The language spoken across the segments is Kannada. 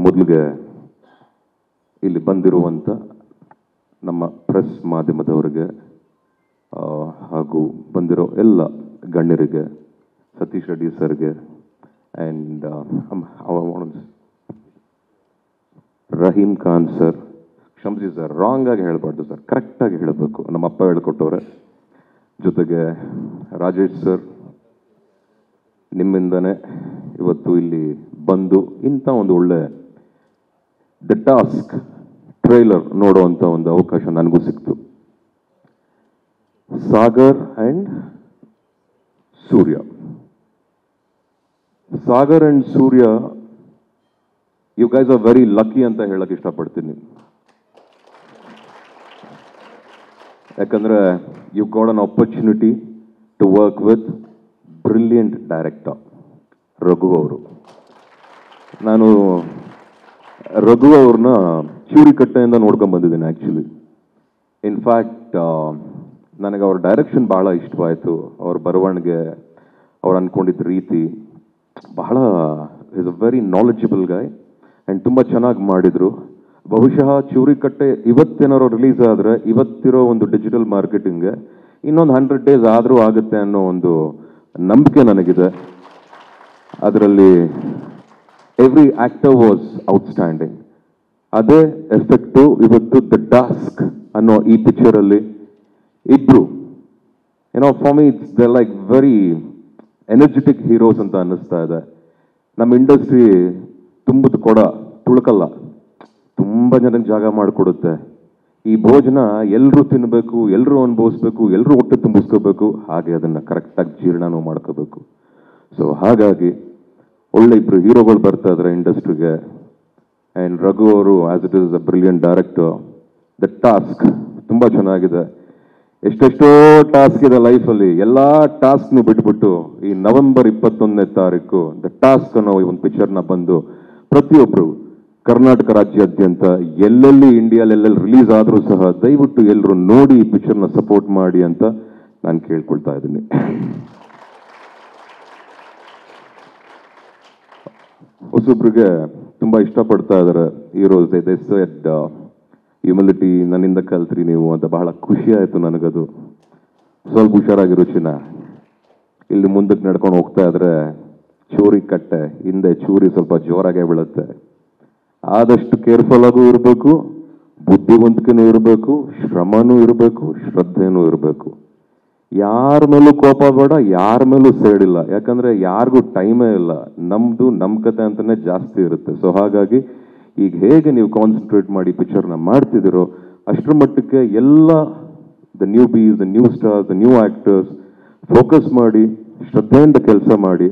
ಮೊದಲಿಗೆ ಇಲ್ಲಿ ಬಂದಿರುವಂಥ ನಮ್ಮ ಪ್ರೆಸ್ ಮಾಧ್ಯಮದವರಿಗೆ ಹಾಗೂ ಬಂದಿರೋ ಎಲ್ಲ ಗಣ್ಯರಿಗೆ, ಸತೀಶ್ ರೆಡ್ಡಿ ಸರ್ಗೆ ಆ್ಯಂಡ್ ರಹೀಮ್ ಖಾನ್ ಸರ್, ಕ್ಷಮಿಸಿ ಸರ್, ರಾಂಗ್ ಆಗಿ ಹೇಳಬಾರ್ದು ಸರ್, ಕರೆಕ್ಟಾಗಿ ಹೇಳಬೇಕು, ನಮ್ಮ ಅಪ್ಪ ಹೇಳ್ಕೊಟ್ಟವ್ರೆ. ಜೊತೆಗೆ ರಾಜೇಶ್ ಸರ್, ನಿಮ್ಮಿಂದನೇ ಇವತ್ತು ಇಲ್ಲಿ ಬಂದು ಇಂಥ ಒಂದು ಒಳ್ಳೆ ದ ಟಾಸ್ಕ್ ಟ್ರೈಲರ್ ನೋಡುವಂಥ ಒಂದು ಅವಕಾಶ ನನಗೂ ಸಿಕ್ತು. Sagar and Surya, Sagar and Surya, you guys are very lucky ಅಂತ ಹೇಳಕ್ ಇಷ್ಟಪಡ್ತೀನಿ. ಯಾಕಂದ್ರೆ you got an opportunity to work with brilliant director Raghu ಅವರು. ನಾನು ರಘು ಅವ್ರನ್ನ ಚೂರಿಕಟ್ಟೆಯಿಂದ ನೋಡ್ಕೊಂಡು ಬಂದಿದ್ದೀನಿ ಆ್ಯಕ್ಚುಲಿ. ಇನ್ಫ್ಯಾಕ್ಟ್ ನನಗೆ ಅವ್ರ ಡೈರೆಕ್ಷನ್ ಬಹಳ ಇಷ್ಟವಾಯಿತು. ಅವ್ರ ಬರವಣಿಗೆ, ಅವ್ರು ಅಂದ್ಕೊಂಡಿದ್ದ ರೀತಿ ಬಹಳ is a very knowledgeable guy and ತುಂಬ ಚೆನ್ನಾಗಿ ಮಾಡಿದರು. ಬಹುಶಃ ಚೂರಿಕಟ್ಟೆ ಇವತ್ತೇನಾರು ರಿಲೀಸ್ ಆದರೆ ಇವತ್ತಿರೋ ಒಂದು ಡಿಜಿಟಲ್ ಮಾರ್ಕೆಟಿಂಗ್ಗೆ ಇನ್ನೊಂದು 100 days ಆದರೂ ಆಗುತ್ತೆ ಅನ್ನೋ ಒಂದು ನಂಬಿಕೆ ನನಗಿದೆ. ಅದರಲ್ಲಿ ಎವ್ರಿ ಆಕ್ಟರ್ ವಾಸ್ ಔಟ್ಸ್ಟ್ಯಾಂಡಿಂಗ್. ಅದೇ ಎಫೆಕ್ಟು ಇವತ್ತು ದ ಟಾಸ್ಕ್ ಅನ್ನೋ ಈ ಪಿಕ್ಚರಲ್ಲಿ ಇಬ್ರು for me it's they like very energetic heroes ಅಂತ ಅನ್ನಿಸ್ತಾ ಇದೆ. ನಮ್ಮ ಇಂಡಸ್ಟ್ರಿ ತುಂಬದ ಕೊಡ ತುಳುಕಲ್ಲ, ತುಂಬ ಜನಕ್ಕೆ ಜಾಗ ಮಾಡಿಕೊಡುತ್ತೆ. ಈ ಭೋಜನ ಎಲ್ಲರೂ ತಿನ್ನಬೇಕು, ಎಲ್ಲರೂ ಅನುಭವಿಸ್ಬೇಕು, ಎಲ್ಲರೂ ಹೊಟ್ಟೆ ತುಂಬಿಸ್ಕೋಬೇಕು, ಹಾಗೆ ಅದನ್ನು ಕರೆಕ್ಟಾಗಿ ಜೀರ್ಣನೂ ಮಾಡ್ಕೋಬೇಕು. ಸೊ ಹಾಗಾಗಿ ಒಳ್ಳೆ ಇಬ್ಬರು ಹೀರೋಗಳು ಬರ್ತಾ ಇದ್ದಾರೆ ಇಂಡಸ್ಟ್ರಿಗೆ. ಆ್ಯಂಡ್ ರಘು ಅವರು as it is a brilliant director. The task ತುಂಬ ಚೆನ್ನಾಗಿದೆ. ಎಷ್ಟೆಷ್ಟೋ ಟಾಸ್ಕ್ ಇದೆ ಲೈಫಲ್ಲಿ, ಎಲ್ಲ ಟಾಸ್ಕ್ನು ಬಿಟ್ಬಿಟ್ಟು ಈ ನವೆಂಬರ್ 21ನೇ ತಾರೀಕು ದ ಟಾಸ್ಕ್ ಅನ್ನೋ ಈ ಒಂದು ಪಿಕ್ಚರ್ನ ಬಂದು ಪ್ರತಿಯೊಬ್ಬರು ಕರ್ನಾಟಕ ರಾಜ್ಯಾದ್ಯಂತ ಎಲ್ಲೆಲ್ಲಿ ಇಂಡಿಯಾಲೆಲ್ಲೆಲ್ಲಿ ರಿಲೀಸ್ ಆದರೂ ಸಹ ದಯವಿಟ್ಟು ಎಲ್ಲರೂ ನೋಡಿ ಈ ಪಿಕ್ಚರ್ನ ಸಪೋರ್ಟ್ ಮಾಡಿ ಅಂತ ನಾನು ಕೇಳ್ಕೊಳ್ತಾ ಇದ್ದೀನಿ. ಹೊಸೊಬ್ರಿಗೆ ತುಂಬ ಇಷ್ಟಪಡ್ತಾ ಇದ್ದಾರೆ ಹೀರೋಸ್. ದೇ ಸೆಡ್ ಹ್ಯುಮಿಲಿಟಿ ನನ್ನಿಂದ ಕಲ್ತ್ರಿ ನೀವು ಅಂತ. ಬಹಳ ಖುಷಿ ಆಯಿತು ನನಗದು. ಸ್ವಲ್ಪ ಹುಷಾರಾಗಿರೋ ಚಿನ್ನ, ಇಲ್ಲಿ ಮುಂದಕ್ಕೆ ನಡ್ಕೊಂಡು ಹೋಗ್ತಾ ಇದ್ರೆ ಚೂರಿ ಕಟ್ಟೆ ಹಿಂದೆ ಚೂರಿ ಸ್ವಲ್ಪ ಜೋರಾಗೇ ಬೀಳುತ್ತೆ. ಆದಷ್ಟು ಕೇರ್ಫುಲ್ ಆಗೂ ಇರಬೇಕು, ಬುದ್ಧಿವಂತಿಕೆನೂ ಇರಬೇಕು, ಶ್ರಮನೂ ಇರಬೇಕು, ಶ್ರದ್ಧೆನೂ ಇರಬೇಕು. ಯಾರ ಮೇಲೂ ಕೋಪ ಬೇಡ, ಯಾರ ಮೇಲೂ ಸೇಡಿಲ್ಲ. ಯಾಕಂದ್ರೆ ಯಾರಿಗೂ ಟೈಮೇ ಇಲ್ಲ. ನಮ್ದು ನಮ್ಮ ಕತೆ ಅಂತಾನೆ ಜಾಸ್ತಿ ಇರುತ್ತೆ. ಸೊ ಹಾಗಾಗಿ ಈಗ ಹೇಗೆ ನೀವು ಕಾನ್ಸಂಟ್ರೇಟ್ ಮಾಡಿ ಪಿಕ್ಚರ್ನ ಮಾಡ್ತಿದ್ದೀರೋ ಅಷ್ಟರ ಮಟ್ಟಕ್ಕೆ ಎಲ್ಲ the new bees, the new stars, the new actors focus ಮಾಡಿ ಶ್ರದ್ಧೆಯಿಂದ ಕೆಲಸ ಮಾಡಿ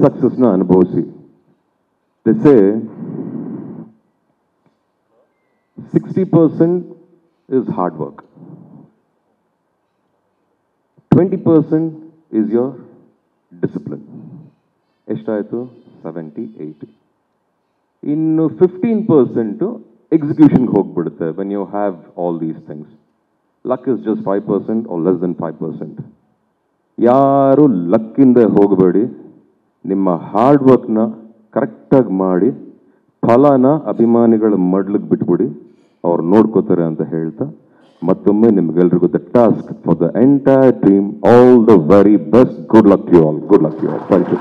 ಸಕ್ಸಸ್ನ ಅನುಭವಿಸಿ. ದಿಸೆ 60% is hard work, 20% is your discipline. ಎಷ್ಟಾಯಿತು? 70-80. ಇನ್ನು 15% ಎಕ್ಸಿಕ್ಯೂಷನ್ಗೆ ಹೋಗ್ಬಿಡುತ್ತೆ. when you have all these things. luck is just 5% or less than 5%. ಯಾರು ಲಕ್ಕಿಂದ ಹೋಗಬೇಡಿ. ನಿಮ್ಮ ಹಾರ್ಡ್ ವರ್ಕ್ನ ಕರೆಕ್ಟಾಗಿ ಮಾಡಿ ಫಲನ ಅಭಿಮಾನಿಗಳ ಮಡ್ಲಿಗೆ ಬಿಟ್ಬಿಡಿ, ಅವ್ರು ನೋಡ್ಕೋತಾರೆ ಅಂತ ಹೇಳ್ತಾ ಮತ್ತೊಮ್ಮೆ ನಿಮ್ಗೆಲ್ರಿಗೂ the task for the entire team all the very best. Good luck you all. Thank you.